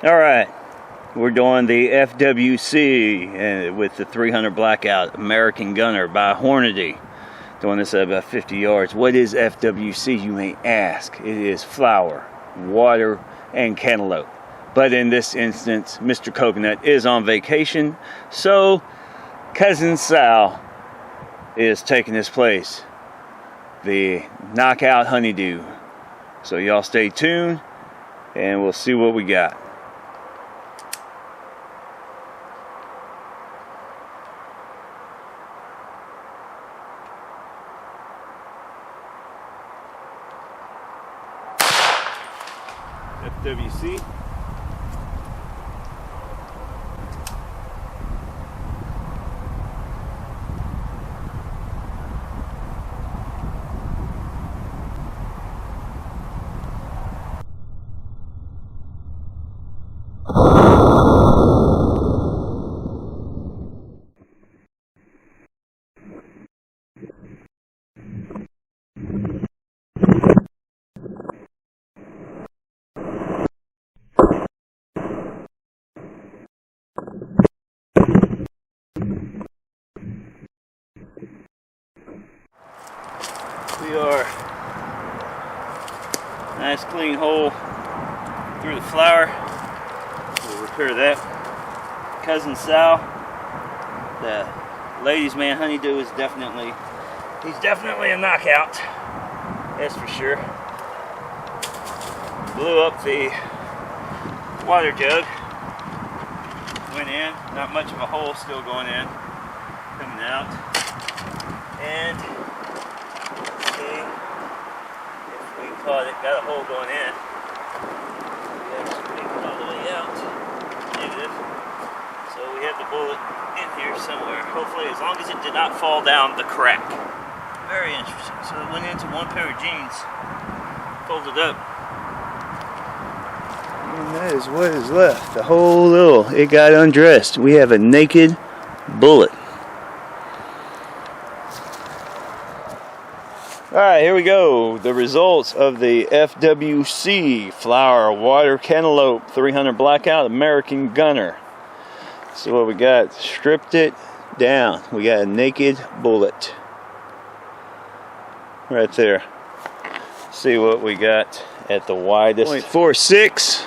Alright, we're doing the FWC with the 300 Blackout American Gunner by Hornady. Doing this at about 50 yards. What is FWC, you may ask? It is flower, water, and cantaloupe. But in this instance, Mr. Coconut is on vacation, so Cousin Sal is taking his place. The knockout honeydew. So y'all stay tuned, and we'll see what we got. FWC. We are nice clean hole through the flower. We'll repair that. Cousin Sal, the ladies' man honeydew, is definitely a knockout. That's for sure. Blew up the water jug. Went in, not much of a hole, still going in, coming out, and caught it, got a hole going in. It's all the way out. Negative. So we have the bullet in here somewhere. Hopefully, as long as it did not fall down the crack. Very interesting. So it went into one pair of jeans, folded up. And that is what is left. The whole little, it got undressed. We have a naked bullet. Alright, here we go. The results of the FWC Flower Water Cantaloupe 300 Blackout American Gunner. So what we got, stripped it down. We got a naked bullet. Right there. See what we got at the widest. 0.46.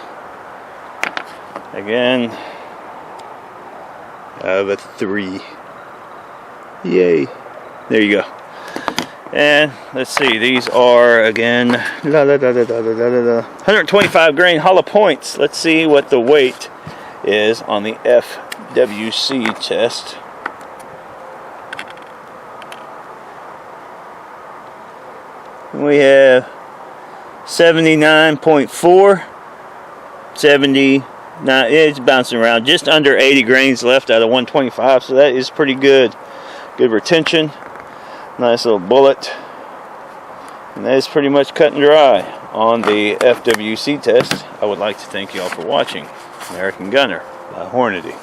Again, of a 3. Yay. There you go. And let's see, these are again 125 grain hollow points. Let's see what the weight is on the FWC test. We have 79.4, 79, it's bouncing around, just under 80 grains left out of 125, so that is pretty good. Good retention. Nice little bullet, and that is pretty much cut and dry on the FWC test. I would like to thank you all for watching. American Gunner by Hornady.